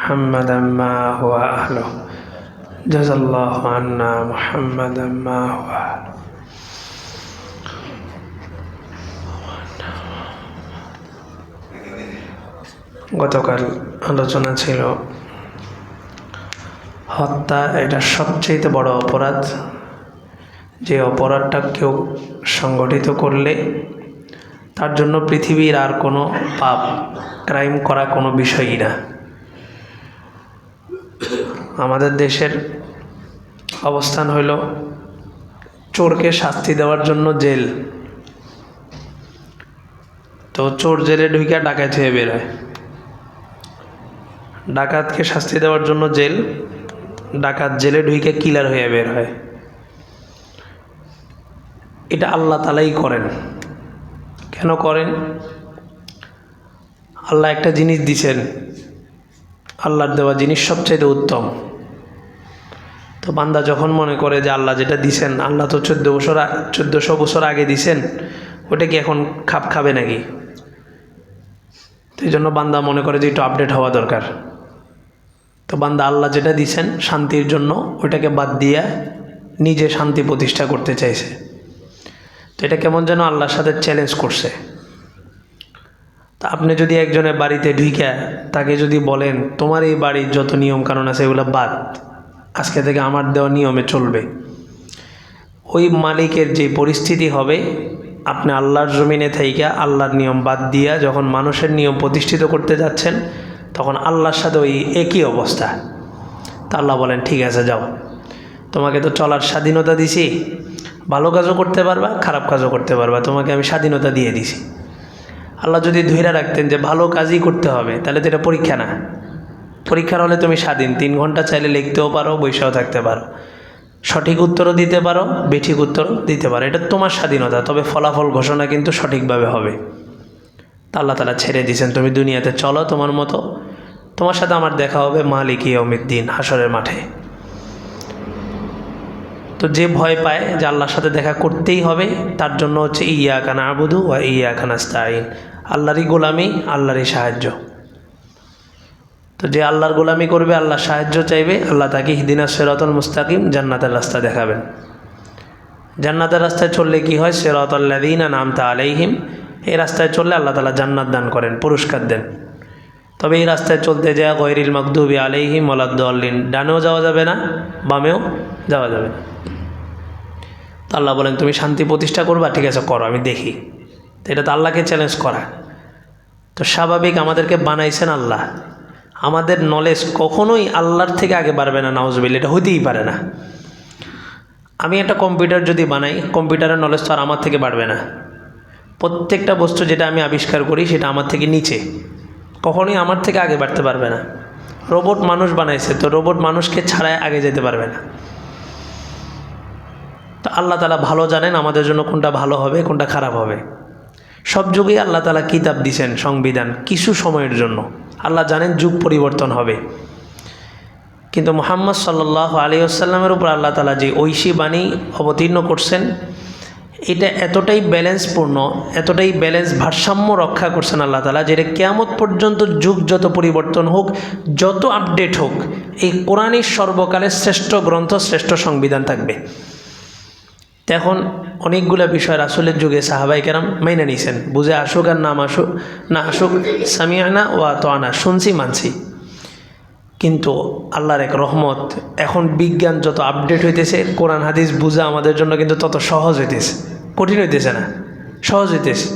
محمدا ما هو أهله جزا الله عنا محمدا ما هو أهله গতকাল আলোচনা ছিল হত্যা এটা সবচেয়ে বড় অপরাধ, যে অপরাধটা কেউ সংগঠিত করলে তার জন্য পৃথিবীর আর কোনো পাপ ক্রাইম করা কোনো বিষয়ই না। আমাদের দেশের অবস্থান হইল চোরকে শাস্তি দেওয়ার জন্য জেল, তো চোর জেলে ঢুকে ডাকাত হয়ে বেরোয়, ডাকাতকে শাস্তি দেওয়ার জন্য জেল, ডাকাত জেলে ঢুকে কিলার হয়ে বের হয়। এটা আল্লাহ তাআলাই করেন। কেন করেন? আল্লাহ একটা জিনিস দিছেন, আল্লাহর দেওয়া জিনিস সবচেয়ে উত্তম। তো বান্দা যখন মনে করে যে আল্লাহ যেটা দিছেন, আল্লাহ তো 1400 বছর আগে দিছেন, ওটা কি এখন খাপ খাবে নাকি? তো এই জন্য বান্দা মনে করে যে একটু আপডেট হওয়া দরকার। তো বান্দা আল্লাহ যেটা দিছেন শান্তির জন্য, ওইটাকে বাদ দিয়া নিজে শান্তি প্রতিষ্ঠা করতে চাইছে। তো এটা কেমন যেন আল্লাহর সাথে চ্যালেঞ্জ করছে। তা আপনি যদি একজনের বাড়িতে ঢুইকা তাকে যদি বলেন তোমার এই বাড়ির যত নিয়ম কানুন আছে এগুলো বাদ, আজকে থেকে আমার দেওয়া নিয়মে চলবে, ওই মালিকের যে পরিস্থিতি হবে, আপনি আল্লাহর জমিনে থাইকা আল্লাহর নিয়ম বাদ দিয়া যখন মানুষের নিয়ম প্রতিষ্ঠিত করতে যাচ্ছেন, তখন আল্লাহর সাথে ওই একই অবস্থা। তা আল্লাহ বলেন ঠিক আছে যাও, তোমাকে তো চলার স্বাধীনতা দিছি, ভালো কাজও করতে পারবা খারাপ কাজও করতে পারবা, তোমাকে আমি স্বাধীনতা দিয়ে দিছি। আল্লাহ যদি ধৈর্য রাখতেন যে ভালো কাজই করতে হবে, তাহলে তো এটা পরীক্ষা না। পরীক্ষার হলে তুমি স্বাধীন, 3 ঘন্টা চাইলে লিখতেও পারো, বৈশাও থাকতে পারো, সঠিক উত্তরও দিতে পারো, বেঠিক উত্তরও দিতে পারো, এটা তোমার স্বাধীনতা, তবে ফলাফল ঘোষণা কিন্তু সঠিকভাবে হবে। তা আল্লাহ তাআলা ছেড়ে দিয়েছেন, তুমি দুনিয়াতে চলো তোমার মতো, তোমার সাথে আমার দেখা হবে মালিক ইয়াউমিদ্দিন, হাসরের মাঠে। তো যে ভয় পায় যে আল্লাহর সাথে দেখা করতেই হবে, তার জন্য হচ্ছে ইয়াকা না'বুদু ওয়া ইয়াকা নাস্তাঈন, আল্লাহরই গোলামি, আল্লাহরই সাহায্য। তো যে আল্লাহর গোলামি করবে, আল্লাহর সাহায্য চাইবে, আল্লাহ তাকে ইহদিনাস সিরাতাল মুস্তাকিম, জান্নাতের রাস্তা দেখাবেন। জান্নাতের রাস্তায় চললে কি হয়? সিরাতাল লাযীনা আন'আমতা আলাইহিম, এই রাস্তায় চললে আল্লাহ তাআলা জান্নাত দান করেন, পুরস্কার দেন। তবে এই রাস্তায় চলতে যায় গায়রিল মাগদুবি আলাইহিম ওয়ালাদ-দাল্লিন, ডানেও যাওয়া যাবে না, বামেও যাওয়া যাবে না। তো আল্লাহ বলেন তুমি শান্তি প্রতিষ্ঠা করবা, ঠিক আছে করো, আমি দেখি। তো এটা তো আল্লাহকে চ্যালেঞ্জ করা। তো স্বাভাবিক, আমাদেরকে বানাইছেন আল্লাহ, আমাদের নলেজ কখনোই আল্লাহর থেকে আগে বাড়বে না, নাউজুবিল্লাহ, এটা হইতেই পারে না। আমি একটা কম্পিউটার যদি বানাই, কম্পিউটারের নলেজ তো আর আমার থেকে বাড়বে না। প্রত্যেকটা বস্তু যেটা আমি আবিষ্কার করি সেটা আমার থেকে নিচে, কখনোই আমার থেকে আগে বাড়তে পারবে না। রোবট মানুষ বানাইছে, তো রোবট মানুষকে ছাড়াই আগে যেতে পারবে না। তো আল্লাহ তাআলা ভালো জানেন আমাদের জন্য কোনটা ভালো হবে, কোনটা খারাপ হবে। সব যুগেই আল্লাহ তাআলা কিতাব দিছেন, সংবিধান, কিছু সময়ের জন্য। আল্লাহ জানেন যুগ পরিবর্তন হবে, কিন্তু মুহাম্মদ সাল্লাল্লাহু আলাইহি ওয়াসাল্লামের উপর আল্লাহ তাআলা যে ঐশী বাণী অবতীর্ণ করছেন, এটা এতটাই ব্যালেন্সপূর্ণ, এতটাই ব্যালেন্স, ভারসাম্য রক্ষা করছেন আল্লাহ তাআলা, যেটা কিয়ামত পর্যন্ত যুগ যত পরিবর্তন হোক, যত আপডেট হোক, এই কোরআনই সর্বকালের শ্রেষ্ঠ গ্রন্থ, শ্রেষ্ঠ সংবিধান থাকবে। এখন অনেকগুলো বিষয় রাসূলের যুগে সাহাবায়ে কেরাম মেনে নিয়েছেন, বুঝে আসুক আর না আসুক, সামিআনা ওয়া আতানা, শুনছি মানছি। কিন্তু আল্লাহর এক রহমত, এখন বিজ্ঞান যত আপডেট হইতেছে, কোরআন হাদিস বুঝা আমাদের জন্য কিন্তু তত সহজ হইতেছে, কঠিন হইতেছে না, সহজ হইতেছে।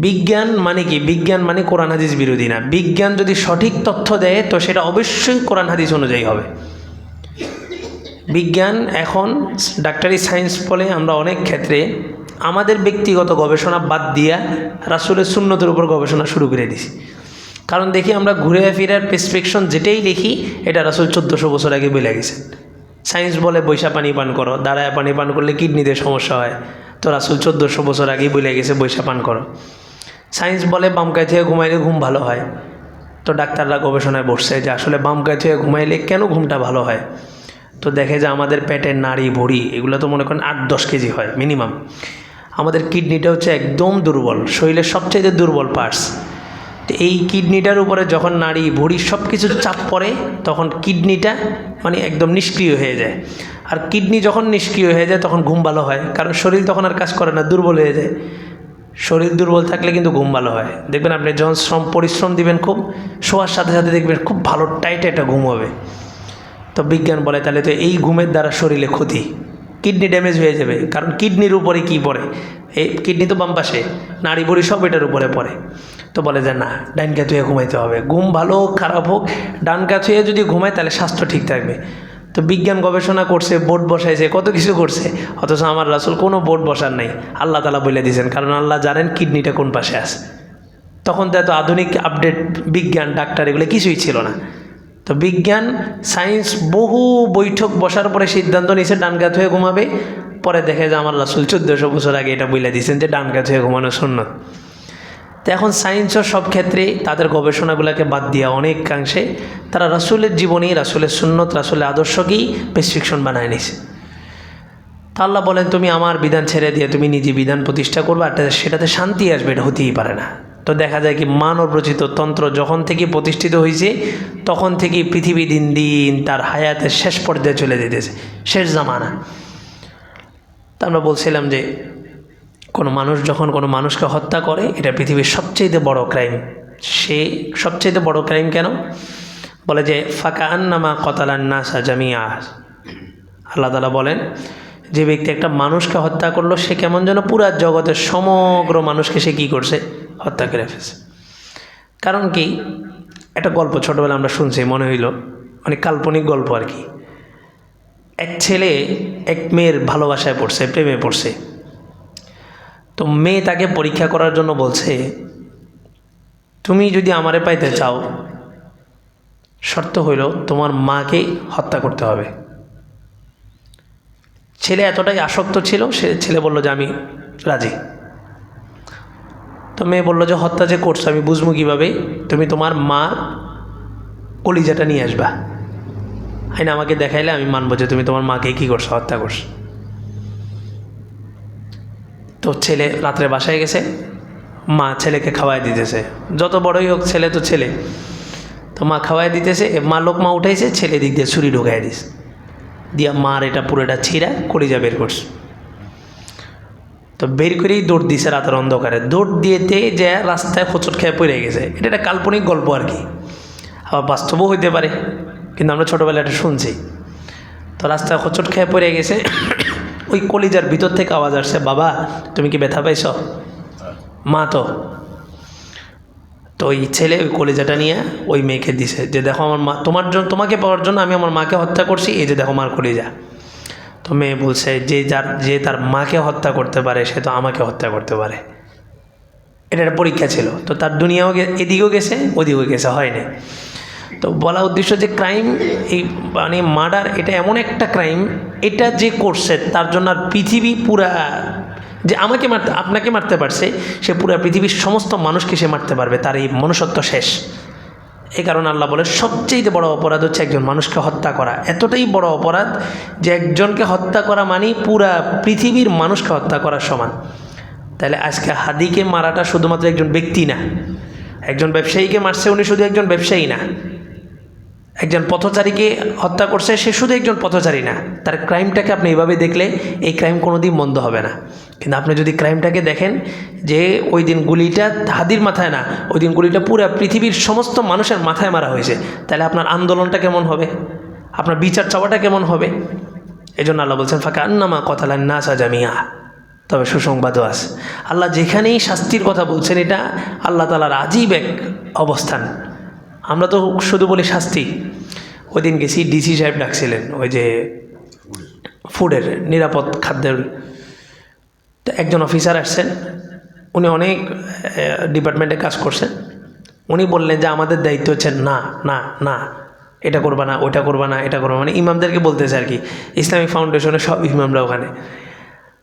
বিজ্ঞান মানে কি? বিজ্ঞান মানে কোরআন হাদিস বিরোধী না। বিজ্ঞান যদি সঠিক তথ্য দেয়, তো সেটা অবশ্যই কোরআন হাদিস অনুযায়ী হবে। বিজ্ঞান এখন ডাক্তারি সায়েন্স বলে আমরা অনেক ক্ষেত্রে আমাদের ব্যক্তিগত গবেষণা বাদ দিয়া রাসূলের সুন্নতের উপর গবেষণা শুরু করে দিছি। কারণ দেখি আমরা ঘুরে ফিরার প্রেসক্রিপশন যেটাই লিখি, এটা রাসূল 1400 বছর আগে বলে গেছেন। সায়েন্স বলে বৈশা পানি পান করো, দাঁড়ায় পানি পান করলে কিডনিতে সমস্যা হয়, তো রাসূল 1400 বছর আগেই বলে গেছে বৈশা পান করো। সায়েন্স বলে বাম কায় থেকে ঘুমাইলে ঘুম ভালো হয়, তো ডাক্তাররা গবেষণায় বসছে যে আসলে বাম কায় থেকে ঘুমাইলে কেন ঘুমটা ভালো হয়। তো দেখে যে আমাদের পেটের নাড়ি ভুঁড়ি এগুলো তো মনে করেন 8-10 কেজি হয় মিনিমাম। আমাদের কিডনিটা হচ্ছে একদম দুর্বল, শরীরের সবচেয়ে দুর্বল পার্টস। তো এই কিডনিটার উপরে যখন নাড়ি ভুঁড়ি সব কিছুর চাপ পড়ে তখন কিডনিটা মানে একদম নিষ্ক্রিয় হয়ে যায়। আর কিডনি যখন নিষ্ক্রিয় হয়ে যায় তখন ঘুম ভালো হয়, কারণ শরীর তখন আর কাজ করে না, দুর্বল হয়ে যায়। শরীর দুর্বল থাকলে কিন্তু ঘুম ভালো হয়। দেখবেন আপনি যখন পরিশ্রম দিবেন খুব, শোয়ার সাথে সাথে দেখবেন খুব ভালো টাইট একটা ঘুম হবে। তো বিজ্ঞান বলে তাহলে তো এই ঘুমের দ্বারা শরীরে ক্ষতি, কিডনি ড্যামেজ হয়ে যাবে। কারণ কিডনির উপরে কি পড়ে, এই কিডনি তো বাম পাশে, নাড়ি ভুঁড়ি সব এটার উপরে পড়ে। তো বলে যে না, ডান কাত হয়ে ঘুমাইতে হবে। ঘুম ভালো হোক খারাপ হোক, ডান কাত হয়ে যদি ঘুমায় তাহলে স্বাস্থ্য ঠিক থাকবে। তো বিজ্ঞান গবেষণা করছে, বোর্ড বসাইছে, কত কিছু করছে, অথচ আমার রাসূল কোনো বোর্ড বসার নাই, আল্লাহ তাআলা বলে দিয়েছেন। কারণ আল্লাহ জানেন কিডনিটা কোন পাশে আছে। তখন তো এত আধুনিক আপডেট বিজ্ঞান ডাক্তার এগুলো কিছুই ছিল না। তো বিজ্ঞান সায়েন্স বহু বৈঠক বসার পরে সিদ্ধান্ত নিয়েছে ডান কাত হয়ে ঘুমাবে। পরে দেখে যে আমার রাসূল 1400 বছর আগে এটা বলে দিয়েছেন যে ডান কাত হয়ে ঘুমানো সুন্নত। তো এখন সায়েন্সও সব ক্ষেত্রে তাদের গবেষণাগুলোকে বাদ দিয়ে অনেকাংশে তারা রাসূলের জীবনী, রাসূলের সুন্নত, রাসূলের আদর্শকেই প্রেসক্রিপশন বানায় নিছে। তা আল্লাহ বলেন তুমি আমার বিধান ছেড়ে দিয়ে তুমি নিজে বিধান প্রতিষ্ঠা করবে, আর সেটাতে শান্তি আসবে, এটা হতেই পারে না। তো দেখা যায় কি মানব রচিত তন্ত্র যখন থেকে প্রতিষ্ঠিত হয়েছে তখন থেকেই পৃথিবী দিন দিন তার হায়াতের শেষ পর্যায়ে চলে যেতেছে, শেষ জামানা। তা আমরা বলছিলাম যে কোনো মানুষ যখন কোনো মানুষকে হত্যা করে এটা পৃথিবীর সবচেয়ে বড় ক্রাইম। সে সবচেয়ে বড় ক্রাইম কেন বলে যে ফাকা আন্নামা কতালান নাসা জামিয়া। আল্লাহ তাআলা বলেন যে ব্যক্তি একটা মানুষকে হত্যা করলো সে কেমন যেন পুরা জগতের সমগ্র মানুষকে সে কী করছে, হত্যা করে ফেলছে। কারণ কি, একটা গল্প ছোটোবেলা আমরা শুনছি, মনে হইল মানে কাল্পনিক গল্প আর কি। এক ছেলে এক মেয়ের ভালোবাসায় পড়ছে, প্রেমে পড়ছে। তো মেয়ে তাকে পরীক্ষা করার জন্য বলছে তুমি যদি আমারে পাইতে চাও শর্ত হইল তোমার মাকে হত্যা করতে হবে। ছেলে এতটাই আসক্ত ছিল, ছেলে বলল যে আমি রাজি। তো মেয়ে বলল যে হত্যা যে করছো আমি বুঝবো কীভাবে, তুমি তোমার মার কলিজাটা নিয়ে আসবা, আইনা আমাকে দেখাইলে আমি মানবো যে তুমি তোমার মাকে কী করছো, হত্যা করছো। তো ছেলে রাত্রে বাসায় গেছে, মা ছেলেকে খাওয়াই দিতেছে, যত বড়ই হোক ছেলে তো ছেলে। তো মা খাওয়াই দিতেছে, মা লোকমা উঠাইছে, ছেলে দিক দিয়ে ছুরি ঢুকাই দিস, দিয়া মার এটা পুরোটা ছিঁড়া কলিজা বের করছে। তো বের করেই দৌড় দিছে রাতের অন্ধকারে, দৌড় দিয়েতে যে রাস্তায় হোঁচট খেয়ে পড়ে গেছে। এটা একটা কাল্পনিক গল্প আর কি, আবার বাস্তবও হইতে পারে, কিন্তু আমরা ছোটোবেলায় এটা শুনছি। তো রাস্তায় হোঁচট খেয়ে পড়ে গেছে, ওই কলিজার ভিতর থেকে আওয়াজ আসছে বাবা তুমি কি ব্যথা পাইছ? মা তো ওই ছেলে ওই কলিজাটা নিয়ে ওই মেয়েকে দিছে যে দেখো আমার মা তোমার জন্য, তোমাকে পাওয়ার জন্য আমি আমার মাকে হত্যা করছি, এই যে দেখো মার কলিজা। তো মেয়ে বলছে যে তার মাকে হত্যা করতে পারে সে তো আমাকে হত্যা করতে পারে। এটা একটা পরীক্ষা ছিল। তো তার দুনিয়াও এদিকেও গেছে ওদিকেও গেছে, হয়নি। তো বলা উদ্দেশ্য যে ক্রাইম, এই মানে মার্ডার, এটা এমন একটা ক্রাইম, এটা যে করছে তার জন্য আর পৃথিবী পুরা, যে আমাকে মারতে আপনাকে মারতে পারছে সে পুরা পৃথিবীর সমস্ত মানুষকে সে মারতে পারবে, তার এই মনুষ্যত্ব শেষ। এই কারণে আল্লাহ বলে সবচেয়ে বড় অপরাধ হচ্ছে একজন মানুষকে হত্যা করা। এতটাই বড় অপরাধ যে একজনকে হত্যা করা মানে পুরা পৃথিবীর মানুষকে হত্যা করার সমান। তাহলে আজকে হাদিকে মারাটা শুধুমাত্র একজন ব্যক্তি না, একজন ব্যবসায়ীকে মারছে উনি শুধু একজন ব্যবসায়ী না, একজন পথচারীকে হত্যা করছে সে শুধু একজন পথচারী না। তার ক্রাইমটাকে আপনি এইভাবে দেখলে এই ক্রাইম কোনোদিন বন্ধ হবে না। কিন্তু আপনি যদি ক্রাইমটাকে দেখেন যে ওই দিন গুলিটা হাদির মাথায় না, ওই দিন গুলিটা পুরো পৃথিবীর সমস্ত মানুষের মাথায় মারা হয়েছে, তাহলে আপনার আন্দোলনটা কেমন হবে, আপনার বিচার চাওয়াটা কেমন হবে? এই জন্য আল্লাহ বলছেন ফাঁকা আন্নামা কতালান নাসা জামিয়া। তবে সুসংবাদও আছে, আল্লাহ যেখানেই শাস্তির কথা বলছেন এটা আল্লাহ তাআলার আজীব এক অবস্থান। আমরা তো শুধু বলি শাস্তি। ওই দিন গেছি, ডিসি সাহেব ডাকছিলেন ওই যে ফুডের নিরাপদ খাদ্যের, তো একজন অফিসার আসছেন, উনি অনেক ডিপার্টমেন্টে কাজ করছেন। উনি বললেন যে আমাদের দায়িত্ব হচ্ছে না না না এটা করবা না, ওইটা করবা না, এটা করবা, মানে ইমামদেরকে বলতেছে আর কি, ইসলামিক ফাউন্ডেশনের সব ইমামরা ওখানে।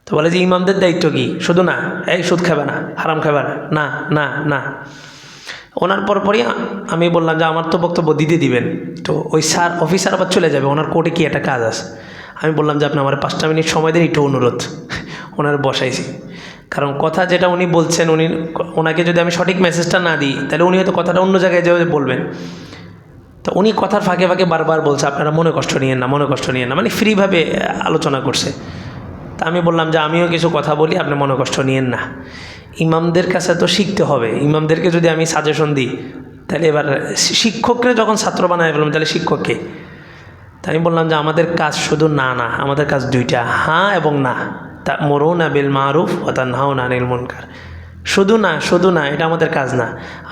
তো বলে যে ইমামদের দায়িত্ব কি, শুধু না এই সুদ খাবে না, হারাম খাবে না, না না না। ওনার পরপরই আমি বললাম যে আমার তো বক্তব্য দিতে দিবেন। তো ওই স্যার অফিসার আবার চলে যাবে, ওনার কোর্টে কি একটা কাজ আছে। আমি বললাম যে আপনি আমার 5টা মিনিট সময় দেন, একটু অনুরোধ। ওনার বসাইছি, কারণ কথা যেটা উনি বলছেন, ওনাকে যদি আমি সঠিক মেসেজটা না দিই তাহলে উনি হয়তো কথাটা অন্য জায়গায় যেভাবে বলবেন। তো উনি কথার ফাঁকে ফাঁকে বারবার বলছে আপনারা মনে কষ্ট নিয়েন না, মনে কষ্ট নিয়েন না, মানে ফ্রিভাবে আলোচনা করছে। তা আমি বললাম যে আমিও কিছু কথা বলি, আপনি মনে কষ্ট নিয়েন না। ইমামদের কাছে তো শিখতে হবে, ইমামদেরকে যদি আমি সাজেশন দিই তাহলে এবার শিক্ষককে যখন ছাত্র বানায় ফেললাম তাহলে শিক্ষককে। তাই আমি বললাম যে আমাদের কাজ শুধু না না, আমাদের কাজ দুইটা, হ্যাঁ এবং না। তা'মুরুনা বিল মারুফ ওয়া তানহাউনা আনিল মুনকার। শুধু না, শুধু না, এটা আমাদের কাজ না।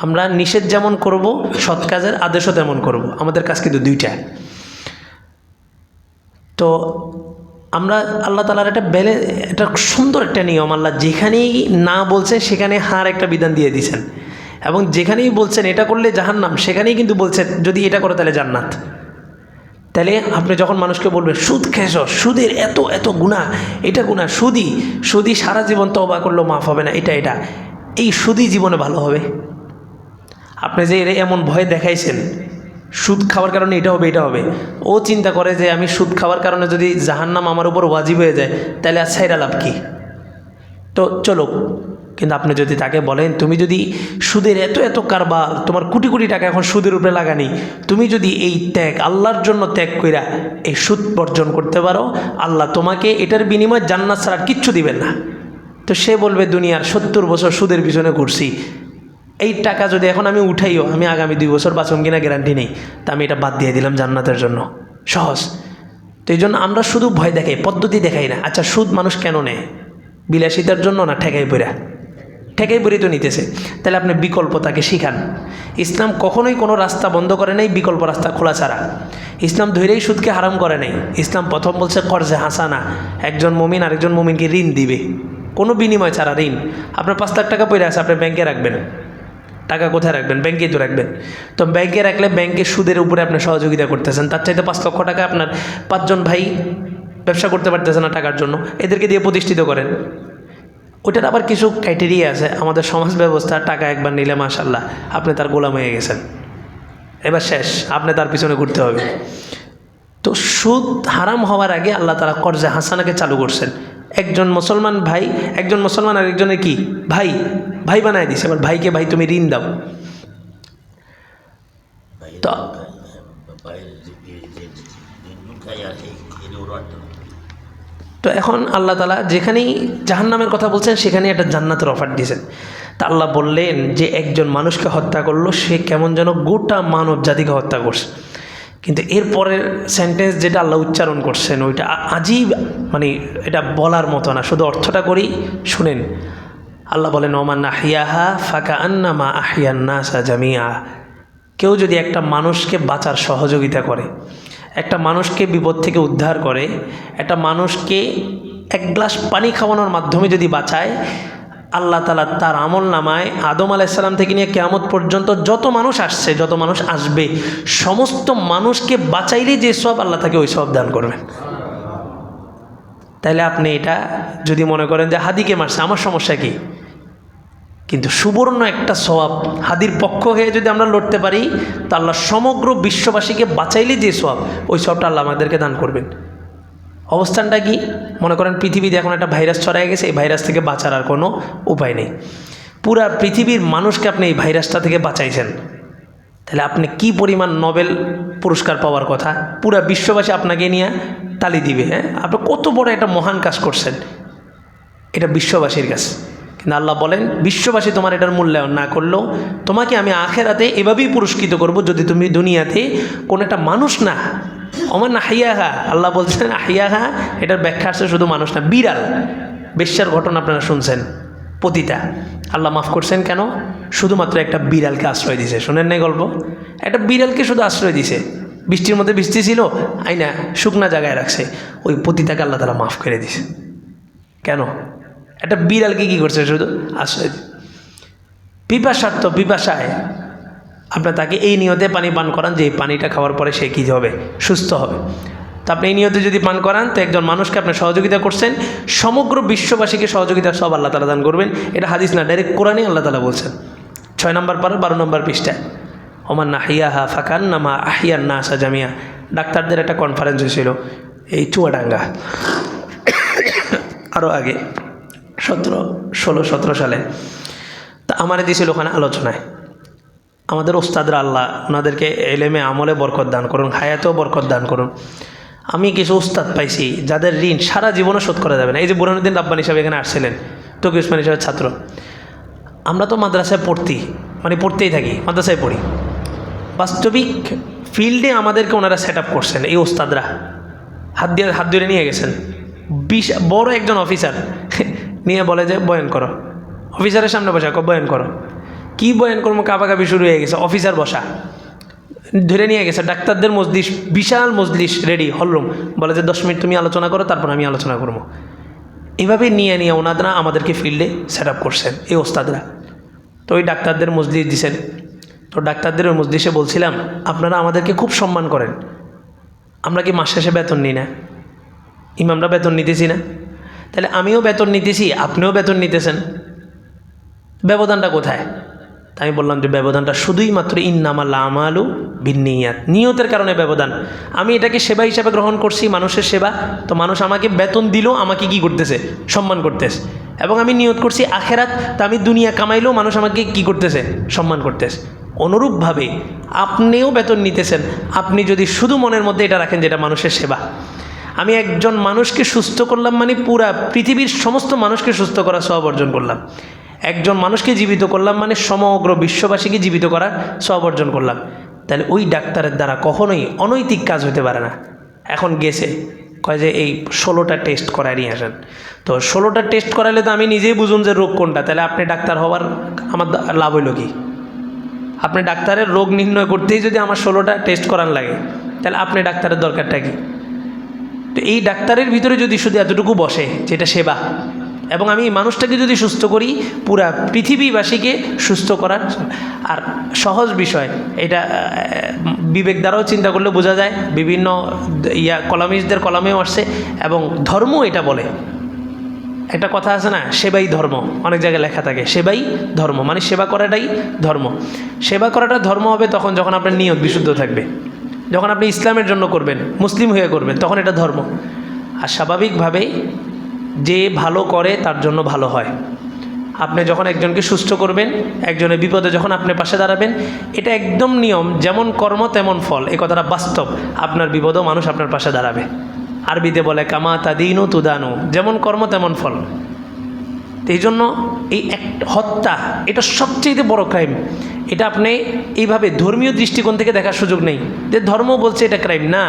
আমরা নিষেধ যেমন করব, সৎ কাজের আদেশও তেমন করব। আমাদের কাজ কিন্তু দুইটা। তো আমরা আল্লাহ তাআলার এটা সুন্দর একটা নিয়ম, আল্লাহ যেখানেই না বলছে সেখানে হার একটা বিধান দিয়ে দিয়েছেন, এবং যেখানেই বলছেন এটা করলে জাহান্নাম সেখানেই কিন্তু বলছেন যদি এটা করো তাহলে জান্নাত। তাহলে আপনি যখন মানুষকে বলবেন সুদ খেয়েছ, সুদের এত এত গুনাহ, এটা গুনাহ, সুদি সারা জীবন তওবা করলেও মাফ হবে না, এটা এই সুদি জীবনে ভালো হবে? আপনি যে এমন ভয় দেখাইছেন সুদ খাওয়ার কারণে এটা হবে, ও চিন্তা করে যে আমি সুদ খাওয়ার কারণে যদি জাহান্নাম আমার উপর ওয়াজিব হয়ে যায় তাহলে আর ছাইরা লাভ কি? তো চলো, কিন্তু আপনি যদি তাকে বলেন তুমি যদি সুদের এত এত কারবার, তোমার কোটি কোটি টাকা এখন সুদের উপরে লাগানি, তুমি যদি এই ত্যাগ আল্লাহর জন্য ত্যাগ কইরা এই সুদ বর্জন করতে পারো, আল্লাহ তোমাকে এটার বিনিময়ে জান্নাত ছাড়া কিচ্ছু দিবেন না। তো সে বলবে দুনিয়ার 70 বছর সুদের পিছনে ঘুরছি, এই টাকা যদি এখন আমি উঠাইও আমি আগামী 2 বছর বাঁচুম কিনা গ্যারান্টি নেই, তা আমি এটা বাদ দিয়ে দিলাম জান্নাতের জন্য। সহজ। তো এই জন্য আমরা শুধু ভয় দেখাই, পদ্ধতি দেখাই না। আচ্ছা, সুদ মানুষ কেন নেয়? বিলাসিতার জন্য না ঠেকাই পড়ে তো নিতেছে। তাহলে আপনি বিকল্প তাকে শিখান। ইসলাম কখনোই কোনো রাস্তা বন্ধ করে নাই বিকল্প রাস্তা খোলা ছাড়া। ইসলাম ধৈরেই সুদকে হারাম করে নাই। ইসলাম প্রথম বলছে কর্জে হাসানা, একজন মুমিন আরেকজন মুমিনকে ঋণ দিবে, কোনো বিনিময় ছাড়া ঋণ। আপনার 5 লাখ টাকা পড়ে আছে, আপনি ব্যাংকে রাখবেন, টাকা কোথায় রাখবেন? ব্যাংকেই তো রাখবেন। তো ব্যাংকে রাখলে ব্যাংকের সুদের উপরে আপনি সহযোগিতা করতেছেন। তার চাইতে 5 লক্ষ টাকা আপনার 5 জন ভাই ব্যবসা করতে পারতেছে না টাকার জন্য, এদেরকে দিয়ে প্রতিষ্ঠিত করেন। ওটার আবার কিছু ক্রাইটেরিয়া আছে। আমাদের সমাজ ব্যবস্থা, টাকা একবার নিলে মাশাল্লাহ আপনি তার গোলাম হয়ে গেছেন, এবার শেষ, আপনি তার পিছনে ঘুরতে হবে। তো সুদ হারাম হওয়ার আগে আল্লাহ তাআলা কর্জে হাসানাকে চালু করছেন। একজন মুসলমান আরেকজনের কি ভাই বানায় দিছে। এবার ভাইকে ভাই তুমি ঋণ দাও। তো তো এখন আল্লাহ তাআলা যেখানেই জাহান্নামের কথা বলছেন সেখানেই একটা জান্নাতের অফার দিয়েছেন। তা আল্লাহ বললেন যে একজন মানুষকে হত্যা করলো, সে কেমন যেন গোটা মানব জাতিকে হত্যা করছে। কিন্তু এরপরের সেন্টেন্স যেটা আল্লাহ উচ্চারণ করছেন ওইটা আজীব, মানে এটা বলার মতো না, শুধু অর্থটা করেই শুনেন। আল্লাহ বলেন ওমান আহইয়াহা ফাকাআন্নামা আহইয়ান নাসা জামিআ। কেউ যদি একটা মানুষকে বাঁচার সহযোগিতা করে, একটা মানুষকে বিপদ থেকে উদ্ধার করে, একটা মানুষকে 1 গ্লাস পানি খাওয়ানোর মাধ্যমে যদি বাঁচায়, আল্লাহ তাআলা তার আমল নামায় আদম আলাইহিস সালাম থেকে নিয়ে কিয়ামত পর্যন্ত যত মানুষ আসছে, যত মানুষ আসবে, সমস্ত মানুষকে বাঁচাইলে যে সওয়াব, আল্লাহ তাকে ওই সওয়াব দান করবেন। তাইলে আপনি এটা যদি মনে করেন যে হাদিকে মারছে আমার সমস্যা কি, কিন্তু সুবর্ণ একটা সওয়াব, হাদির পক্ষ হয়ে যদি আমরা লড়তে পারি তা আল্লাহ সমগ্র বিশ্ববাসীকে বাঁচাইলে যে সওয়াব, ওই সওয়াবটা আল্লাহ আমাদেরকে দান করবেন। অবস্থানটা কি? মনে করেন পৃথিবীতে এখন একটা ভাইরাস ছড়ায় গেছে, এই ভাইরাস থেকে বাঁচার আর কোনো উপায় নেই। পুরা পৃথিবীর মানুষকে আপনি এই ভাইরাসটা থেকে বাঁচাইছেন, তাহলে আপনি কি পরিমাণ নোবেল পুরস্কার পাওয়ার কথা, পুরা বিশ্ববাসী আপনাকে নিয়ে তালি দিবে। হ্যাঁ, আপনি কত বড় একটা মহান কাজ করছেন, এটা বিশ্ববাসীর কাছে। কিন্তু আল্লাহ বলেন বিশ্ববাসী তোমার এটার মূল্যায়ন না করলেও তোমাকে আমি আখেরাতে এভাবেই পুরস্কৃত করব যদি তুমি দুনিয়াতে কোনো একটা মানুষ না, ওমান আহইয়াহা, আল্লাহ বলছেন আহইয়াহা, এটার ব্যাখ্যা আসছে শুধু মানুষ না, বিড়াল। বেশ্যার ঘটনা আপনারা শুনছেন, পতিতা আল্লাহ মাফ করছেন কেন? শুধুমাত্র একটা বিড়ালকে আশ্রয় দিয়েছে। শোনেন নাই গল্প? একটা বিড়ালকে শুধু আশ্রয় দিয়েছে, বৃষ্টির মধ্যে বৃষ্টি ছিল, আইনা শুকনা জায়গায় রাখছে, ওই পতিতাকে আল্লাহ তাআলা মাফ করে দিয়েছে। কেন? একটা বিড়ালকে কী করছে? শুধু আশ্রয়। পিপাসায় আপনার তাকে এই নিয়তে পানি পান করান যে এই পানিটা খাওয়ার পরে সে কী হবে? সুস্থ হবে। তো আপনি এই নিয়তে যদি পান করান তো একজন মানুষকে আপনি সহযোগিতা করছেন, সমগ্র বিশ্ববাসীকে সহযোগিতার সব আল্লাহ তাআলা দান করবেন। এটা হাদিস না, ডাইরেক্ট কোরআনে আল্লাহ তাআলা বলছেন। 6 নম্বর পারা 12 নম্বর পৃষ্ঠায়, ওমান আহইয়াহা ফাকান্নামা আহইয়ান নাসা জামিআ। ডাক্তারদের একটা কনফারেন্স হয়েছিল এই চুয়াডাঙ্গা, আরও আগে 16-17 সালে। তা আমার দিয়েছিল ওখানে আলোচনায়। আমাদের ওস্তাদরা আল্লাহ ওনাদেরকে এলেমে আমলে বরকত দান করুন, হায়াতেও বরকত দান করুন। আমি কিছু ওস্তাদ পাইছি যাদের ঋণ সারা জীবনে শোধ করা যাবে না। এই যে বুরহানুদ্দিন রাব্বানী সাহেব এখানে আসছিলেন, তকি উসমানী সাহেবের ছাত্র। আমরা তো মাদ্রাসায় পড়তেই থাকি, মাদ্রাসায় পড়ি। বাস্তবিক ফিল্ডে আমাদেরকে ওনারা সেট আপ করছেন, এই ওস্তাদরা হাত ধরে নিয়ে গেছেন। বড় একজন অফিসার নিয়ে বলে যে বয়ান করো, অফিসারের সামনে বসা বয়ান করো। কি বয়ান করবো, কাবাকাবি শুরু হয়ে গেছে। অফিসার বসা, ধরে নিয়ে গেছে ডাক্তারদের মজলিস, বিশাল মজলিস রেডি হলরুম। বলে যে 10 মিনিট তুমি আলোচনা করো, তারপর আমি আলোচনা করবো। এভাবে নিয়ে ওনারা আমাদেরকে ফিল্ডে সেট আপ করছেন এই ওস্তাদরা। তো ওই ডাক্তারদের মজলিস দিছেন। তো ডাক্তারদের ওই মজলিসে বলছিলাম, আপনারা আমাদেরকে খুব সম্মান করেন, আমরা কি মাস শেষে বেতন নিই না? ইমামরা বেতন নিতেছি না? তাহলে আমিও বেতন নিতেছি, আপনিও বেতন নিতেছেন, ব্যবধানটা কোথায়? তাই আমি বললাম যে ব্যবধানটা শুধুই মাত্র ইন্নামাল আমালু বিন্নিয়াত, নিয়তের কারণে ব্যবধান। আমি এটাকে সেবা হিসাবে গ্রহণ করছি, মানুষের সেবা। তো মানুষ আমাকে বেতন দিলেও আমাকে কি করতেছে? সম্মান করতেছে। এবং আমি নিয়ত করছি আখেরাত, তা আমি দুনিয়া কামাইলেও মানুষ আমাকে কি করতেছে? সম্মান করতেছে। অনুরূপভাবে আপনিও বেতন নিতেছেন, আপনি যদি শুধু মনের মধ্যে এটা রাখেন যেটা মানুষের সেবা। আমি একজন মানুষকে সুস্থ করলাম মানে পুরা পৃথিবীর সমস্ত মানুষকে সুস্থ করার সওয়াব অর্জন করলাম। একজন মানুষকে জীবিত করলাম মানে সমগ্র বিশ্ববাসীকে জীবিত করার সওয়াব অর্জন করলাম। তাহলে ওই ডাক্তারের দ্বারা কখনোই অনৈতিক কাজ হতে পারে না। এখন গেছে কয় যে এই 16টা টেস্ট করায় নিয়ে আসেন। তো 16টা টেস্ট করাইলে তো আমি নিজেই বুঝুন যে রোগ কোনটা। তাহলে আপনি ডাক্তার হওয়ার আমার লাভ হইল কি? আপনি ডাক্তারের রোগ নির্ণয় করতেই যদি আমার 16টা টেস্ট করান লাগে, তাহলে আপনি ডাক্তারের দরকারটা কি? তো এই ডাক্তারের ভিতরে যদি শুধু এতটুকু বসে যেটা সেবা, এবং আমি মানুষটাকে যদি সুস্থ করি, পুরা পৃথিবীবাসীকে সুস্থ করার। আর সহজ বিষয় এটা, বিবেক দ্বারাও চিন্তা করলে বোঝা যায়, বিভিন্ন কলামিস্টদের কলামেও আসছে, এবং ধর্ম এটা বলে। একটা কথা আছে না, সেবাই ধর্ম, অনেক জায়গায় লেখা থাকে সেবাই ধর্ম, মানে সেবা করাটাই ধর্ম। সেবা করাটা ধর্ম হবে তখন যখন আপনার নিয়ত বিশুদ্ধ থাকবে, যখন আপনি ইসলামের জন্য করবেন, মুসলিম হয়ে করবেন, তখন এটা ধর্ম। আর স্বাভাবিকভাবেই যে ভালো করে তার জন্য ভালো হয়। আপনি যখন একজনকে সুস্থ করবেন, একজনের বিপদে যখন আপনি পাশে দাঁড়াবেন, এটা একদম নিয়ম, যেমন কর্ম তেমন ফল। এই কথাটা বাস্তব। আপনার বিপদেও মানুষ আপনার পাশে দাঁড়াবে। আরবিতে বলে কামা তাদিনু তুদানু, যেমন কর্ম তেমন ফল। এই জন্য এই হত্যা এটা সবচেয়ে বড় ক্রাইম। এটা আপনি এইভাবে ধর্মীয় দৃষ্টিকোণ থেকে দেখার সুযোগ নেই যে ধর্ম বলছে এটা ক্রাইম না।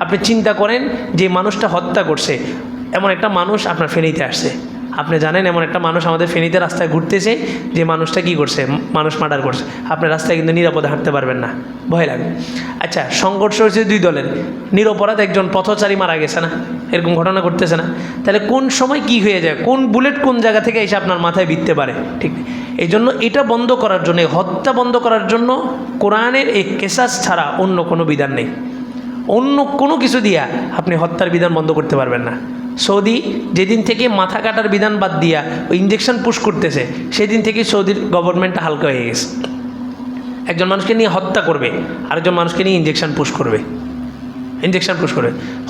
আপনি চিন্তা করেন যে মানুষটা হত্যা করছে, এমন একটা মানুষ আপনার ফেনীতে আসছে, আপনি জানেন এমন একটা মানুষ আমাদের ফেনীতে রাস্তায় ঘুরতেছে, যে মানুষটা কি করছে? মানুষ মার্ডার করছে। আপনি রাস্তায় কিন্তু নিরাপদে হাঁটতে পারবেন না, ভয় লাগে। আচ্ছা, সংঘর্ষ হয়েছে 2 দলের, নিরপরাধ একজন পথচারী মারা গেছে না, এরকম ঘটনা ঘটতেছে না? তাহলে কোন সময় কি হয়ে যায়, কোন বুলেট কোন জায়গা থেকে এসে আপনার মাথায় বিঁধতে পারে? ঠিক এই জন্য এটা বন্ধ করার জন্য, হত্যা বন্ধ করার জন্য কোরআনের এই কেসাস ছাড়া অন্য কোনো বিধান নেই। অন্য কোনো কিছু দিয়া আপনি হত্যার বিধান বন্ধ করতে পারবেন না। সৌদি যেদিন থেকে মাথা কাটার বিধান বাদ দিয়া ওই ইঞ্জেকশন পুশ করতেছে, সেদিন থেকে সৌদির গভর্নমেন্টটা হালকা হয়ে গেছে। একজন মানুষকে নিয়ে হত্যা করবে, আরেকজন মানুষকে নিয়ে ইঞ্জেকশন পুশ করবে,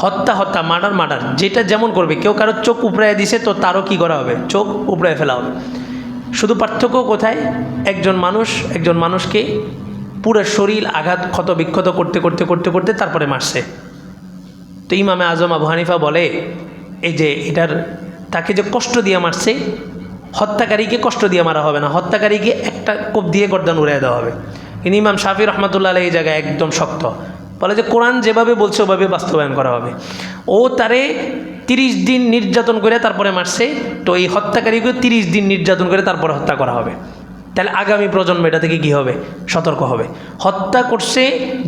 হত্যা মার্ডার, যেটা যেমন করবে। কেউ কারোর চোখ উপড়ায় দিছে, তো তারও কি করা হবে? চোখ উপড়ায় ফেলা হবে। শুধু পার্থক্য কোথায়? একজন মানুষকে পুরো শরীর আঘাত ক্ষত বিক্ষত করতে তারপরে মারছে। তো ইমামে আজম আবু হানিফা বলে, এই যে তাকে যে কষ্ট দিয়ে মারছে, হত্যাকারীকে কষ্ট দিয়ে মারা হবে না, হত্যাকারীকে একটা কোপ দিয়ে গর্দান উড়িয়ে দেওয়া হবে। কিন্তু ইমাম শাফি রহমতুল্লাহ আলাইহি এই জায়গায় একদম শক্ত, বলে যে কোরআন যেভাবে বলছে ওভাবে বাস্তবায়ন করা হবে। ও তারে 30 দিন নির্যাতন করে তারপরে মারছে, তো এই হত্যাকারীকে 30 দিন নির্যাতন করে তারপরে হত্যা করা হবে। তাহলে আগামী প্রজন্ম এটা থেকে কী হবে? সতর্ক হবে।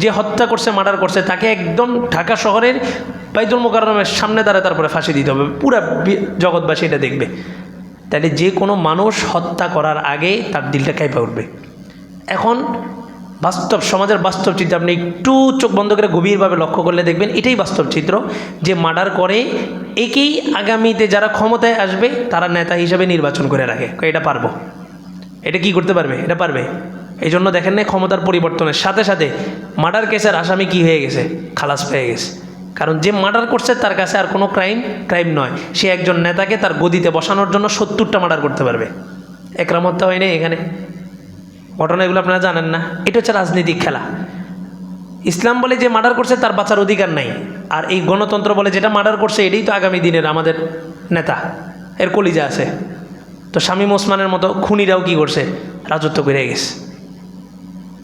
যে হত্যা করছে মার্ডার করছে, তাকে একদম ঢাকা শহরের বাইতুল মোকাররমের সামনে দাঁড়ায় তারপরে ফাঁসি দিতে হবে, পুরা জগৎবাসী এটা দেখবে। তাহলে যে কোনো মানুষ হত্যা করার আগে তার দিলটা কাঁপে উঠবে। এখন সমাজের বাস্তব চিত্র আপনি একটু চোখ বন্ধ করে গভীরভাবে লক্ষ্য করলে দেখবেন, এটাই বাস্তব চিত্র। যে মার্ডার করে একেই আগামীতে যারা ক্ষমতায় আসবে তারা নেতা হিসেবে নির্বাচন করে রাখে, এটা পারবো, এটা কি করতে পারবে, এটা পারবে। এই জন্য দেখেন না, ক্ষমতার পরিবর্তনের সাথে সাথে মার্ডার কেসের আসামি কি হয়ে গেছে? খালাস পেয়ে গেছে। কারণ যে মার্ডার করছে তার কাছে আর কোনো ক্রাইম নয়। সে একজন নেতাকে তার গদিতে বসানোর জন্য 70টা মার্ডার করতে পারবে। একরাম হত্যা হয়নি এখানে, ঘটনা এগুলো আপনারা জানেন না। এটা হচ্ছে রাজনৈতিক খেলা। ইসলাম বলে যে মার্ডার করছে তার বাঁচার অধিকার নাই, আর এই গণতন্ত্র বলে যেটা মার্ডার করছে এটাই তো আগামী দিনের আমাদের নেতা, এর কলিজা আছে। তো শামীম ওসমানের মতো খুনিরাও কি করছে, রাজত্ব করে গেছে।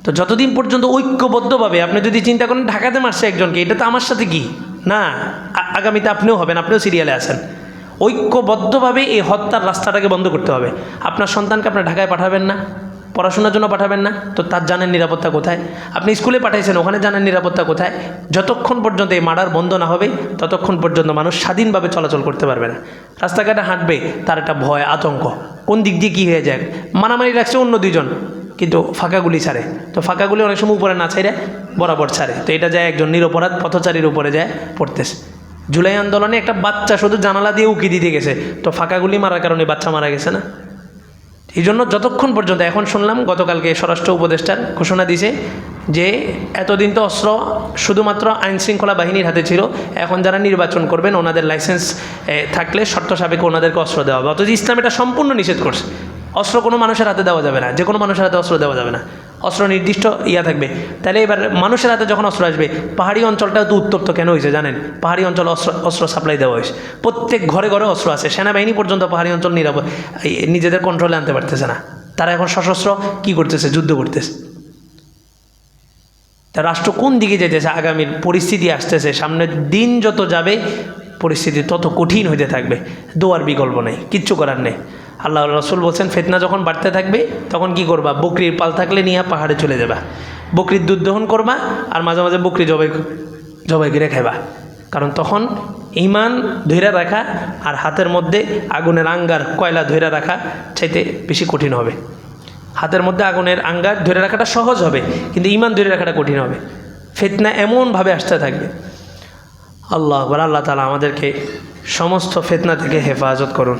তো যতদিন পর্যন্ত ঐক্যবদ্ধভাবে, আপনি যদি চিন্তা করেন ঢাকাতে মারছে একজনকে, এটা তো আমার সাথে কি না, আগামীতে আপনিও হবেন, আপনিও সিরিয়ালে আছেন। ঐক্যবদ্ধভাবে এই হত্যার রাস্তাটাকে বন্ধ করতে হবে। আপনার সন্তানকে আপনার ঢাকায় পাঠাবেন না, পড়াশোনার জন্য পাঠাবেন না, তো তার জানেন নিরাপত্তা কোথায়? আপনি স্কুলে পাঠাইছেন, ওখানে জানেন নিরাপত্তা কোথায়? যতক্ষণ পর্যন্ত এই মার্ডার বন্ধ না হবে ততক্ষণ পর্যন্ত মানুষ স্বাধীনভাবে চলাচল করতে পারবে না। রাস্তাঘাটে হাঁটবে, তার একটা ভয়, আতঙ্ক, কোন দিক দিয়ে কী হয়ে যায়। মারামারি লাগছে অন্য দুইজন, কিন্তু ফাঁকাগুলি ছাড়ে, তো ফাঁকাগুলি অনেক সময় উপরে না ছাড়ে বরাবর ছাড়ে, তো এটা যায় একজন নিরপরাধ পথচারীর উপরে যায় পড়তেছে। জুলাই আন্দোলনে একটা বাচ্চা শুধু জানালা দিয়ে উকি দিতে গেছে, তো ফাঁকাগুলি মারার কারণে বাচ্চা মারা গেছে না। এই জন্য যতক্ষণ পর্যন্ত, এখন শুনলাম গতকালকে স্বরাষ্ট্র উপদেষ্টার ঘোষণা দিছে যে এতদিন তো অস্ত্র শুধুমাত্র আইনশৃঙ্খলা বাহিনীর হাতে ছিল, এখন যারা নির্বাচন করবেন ওনাদের লাইসেন্স থাকলে শর্ত সাপেক্ষে ওনাদেরকে অস্ত্র দেওয়া হবে। অথচ ইসলাম এটা সম্পূর্ণ নিষেধ করছে। অস্ত্র কোনো মানুষের হাতে দেওয়া যাবে না, যে কোনো মানুষের হাতে অস্ত্র দেওয়া যাবে না, অস্ত্র নির্দিষ্ট থাকবে। তাহলে এবার মানুষের হাতে যখন অস্ত্র আসবে, পাহাড়ি অঞ্চলটাও তো উত্তপ্ত কেন হয়েছে জানেন? পাহাড়ি অঞ্চল অস্ত্র সাপ্লাই দেওয়া হয়েছে, প্রত্যেক ঘরে ঘরে অস্ত্র আছে। সেনাবাহিনী পর্যন্ত পাহাড়ি অঞ্চল নিজেদের কন্ট্রোলে আনতে পারতেছে না, তারা এখন সশস্ত্র কী করতেছে, যুদ্ধ করতেছে। তা রাষ্ট্র কোন দিকে যেতেছে, আগামীর পরিস্থিতি আসতেছে, সামনের দিন যত যাবে পরিস্থিতি তত কঠিন হইতে থাকবে। দোয়ার বিকল্প নেই, কিচ্ছু করার নেই। আল্লাহ রসুল বলছেন ফিতনা যখন বাড়তে থাকবে তখন কি করবা, বকরির পাল থাকলে নিয়ে পাহাড়ে চলে যাবা, বকরির দুধ দহন করবা, আর মাঝে মাঝে বকরি জবাই করে খাইবা। কারণ তখন ঈমান ধইরা রাখা আর হাতের মধ্যে আগুনের আঙ্গার কয়লা ধইরা রাখা চাইতে বেশি কঠিন হবে। হাতের মধ্যে আগুনের আঙ্গার ধরে রাখাটা সহজ হবে, কিন্তু ঈমান ধরে রাখাটা কঠিন হবে। ফিতনা এমনভাবে আসতে থাকবে। আল্লাহ তাআলা আমাদেরকে সমস্ত ফিতনা থেকে হেফাজত করুন।